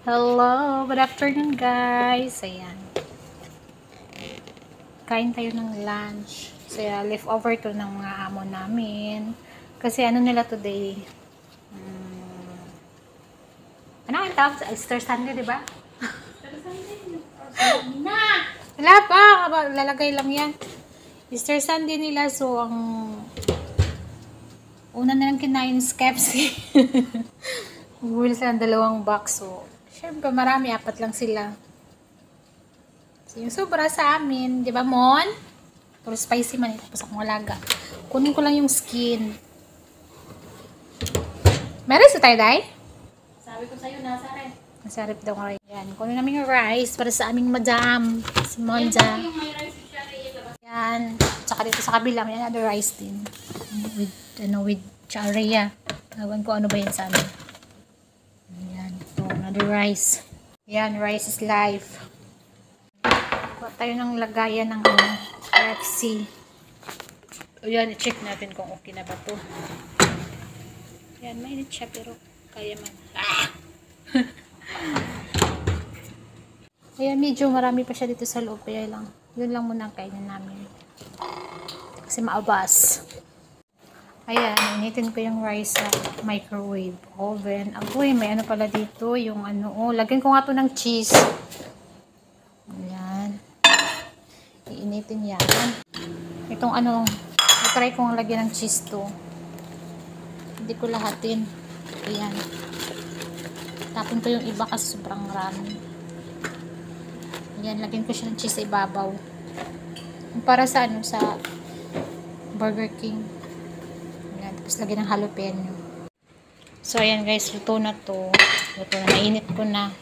Hello, good afternoon guys. Ayan. Kain tayo ng lunch. So, leftover to ng mga amo namin. Kasi ano nila today? Ano ang tawag sa Easter Sunday, di ba? Easter Sunday. Wala pa. Lalagay lang yan. Easter Sunday nila. So, ang una na lang kinain is KFC. Bumili sila ng 2 box. So, syempre marami. 4 lang sila. So, yung sobra sa amin. Di ba, Mon? Puro spicy man. Tapos akong alaga. Kunin ko lang yung skin. Meron sa tayo, Day? Sabi ko sa'yo, nasa rin. Nasa rep daw nga. Yan. Kunin namin yung rice para sa aming madam. Si Monza. Yung may rice siya rin. Yan. Tsaka dito sa kabila, may another rice din. With charia. Ewan ko ano ba yan sa amin. Yan. Ito, another rice. Yan, rice is life. Kuha tayo ng lagayan ng KFC. O yan, i-check natin kung okay na ba to. Yan, mainit siya pero kaya man. Ah! Ayan, medyo marami pa siya dito sa loob. Kaya lang, yun lang muna ang kainin namin. Kasi maabas. Ayan, initin ko yung rice sa microwave oven. Agoy, may ano pala dito. Yung ano, lagyan ko nga to ng cheese. Ayan. Iinitin yan. Itong ano, try kong lagyan ng cheese to. Hindi ko lahatin. Ayan. Tapon ko yung iba kasi sobrang rami. Ayan, lagyan ko siya ng cheese sa ibabaw. Para sa ano, sa Burger King. Ayan, tapos lagyan ng jalapeno. So, ayan guys, luto na to. Luto na, nainit ko na.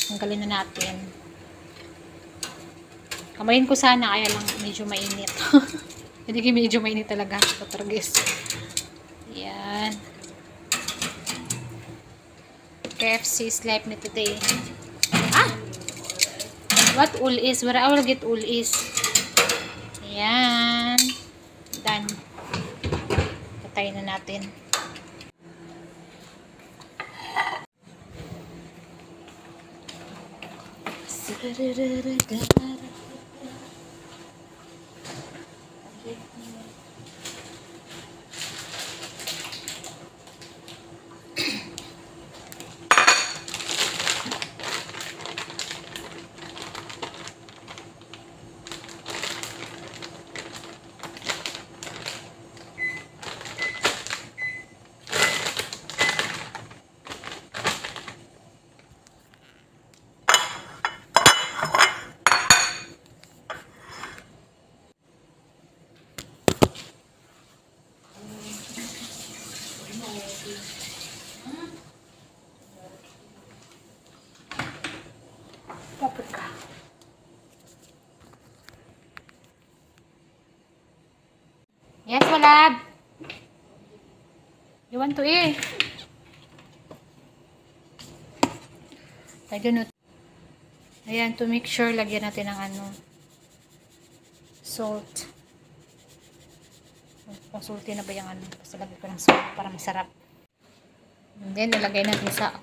Tanggalin na natin. Kamayin ko sana, kaya lang medyo mainit. Hindi medyo mainit talaga. Patragis. Ayan. KFC's life me today. Ah! What ul is? Where I will get ul is. Ayan. Done. Patayin na natin. Kapit ka. Yes, walad. You want to eat? Ayan, to make sure, lagyan natin ng ano, salt. Kung salty na ba yung ano, basta lagyan ko ng salt para masarap. And then, nalagay natin sa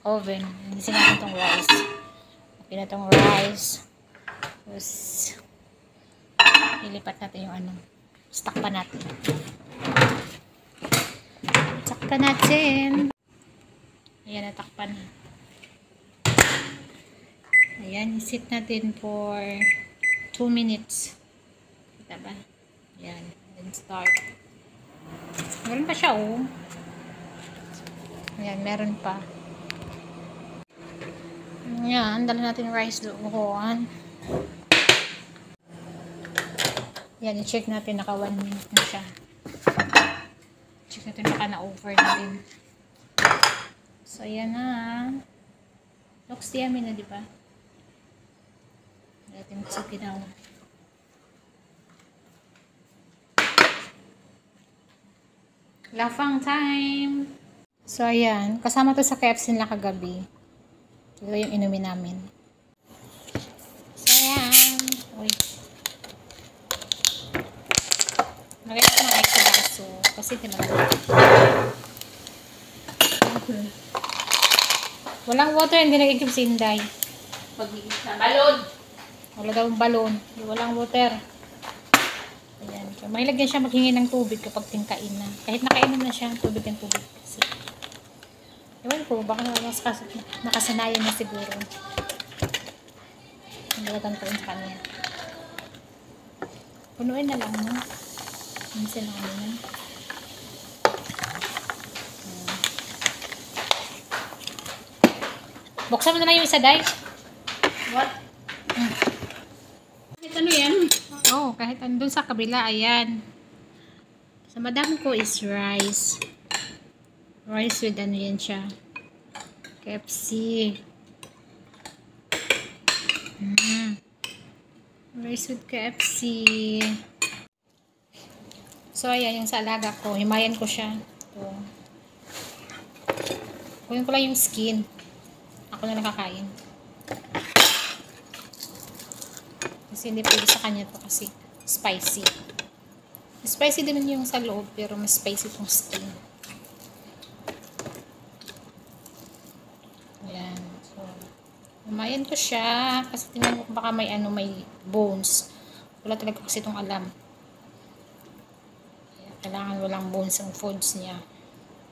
oven. Hinisin natin itong rice. Okay na itong rice. Tapos, ilipat natin yung ano, stock pa natin. Takpan natin. Ayan, natakpan. Ayan, isit natin for 2 minutes. Kita ba? Ayan, then start. Meron pa siya, oh. Ayan, meron pa. Ayan, dala natin yung rice doon. Ayan, i-check natin, naka 1 minute na siya. Check natin, baka na-over na din. So, ayan na. Looks yummy na, di ba? Natin sa kinaw. Lafang time! So, ayan. Kasama to sa KFC nila kagabi. Ito yung inumin namin. So, ayan. Uy. Lagay ko ng extra baso. Kasi tinatawag. Walang water, hindi nag-ikip si Inday. Pag sa balon. Wala daw balon. Walang water. Ayan. So, mahilig din siya maghingi ng tubig kapag tingkain na. Kahit nakainom na siya, tubig ng tubig. Kasi, ewan ko, baka nakasanayan na siguro. Nalagan ko rin sa kanya. Punuin na lang, no? Minsan na kami yan. Buksan mo na lang yung isa, Day. What? Kahit ano yan? Oh, kahit andun sa kabila, ayan. Sa madami ko is rice. Rice with ano yan siya. KFC. Rice with KFC. So, ayan, yung sa alaga ko. Himayan ko siya. Ito. Kunin ko lang yung skin. Ako na nakakain. Kasi hindi pwede sa kanya to kasi spicy. Spicy din yung sa loob, pero mas spicy itong skin. Ayan. So, umayan ko siya. Kasi tingnan ko baka may ano, may bones. Wala talaga kasi itong alam. Kailangan walang bones ang foods niya.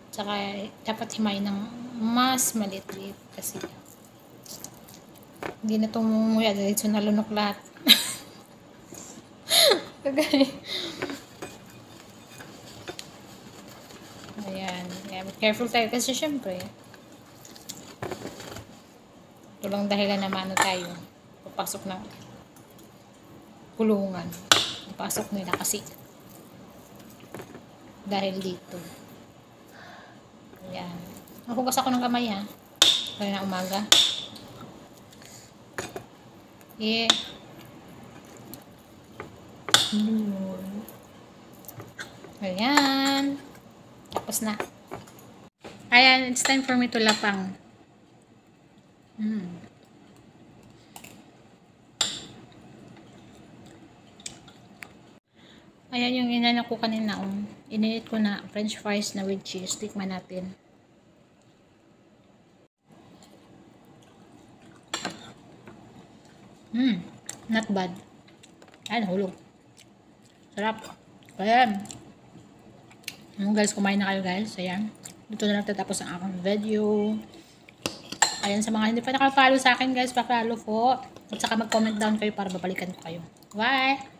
Tsaka, dapat himayin ng mas maliit-liit kasi hindi na itong mumuya dahil ito nalunok lahat. Okay. Ayan. Kaya careful tayo kasi syempre ito lang dahilan naman ano tayo papasok ng kulungan. Papasok nila kasi dahil dito. Ayan. Nahugas ako ng kamay ha. Kaya na umaga. Yeah. Ayan. Tapos na. Ayan, it's time for me to lapang. Ayan yung inanak ko kanina. Ininit ko na french fries na with cheese. Tikman natin. Not bad. Ayan, hulog. Sarap. Ayan. Guys, kumain na kayo guys. Ayan. Dito na lang tatapos ang aking video. Ayan, sa mga hindi pa nakapollow sa akin guys, pa-follow po. At saka mag-comment down kayo para babalikan ko kayo. Bye!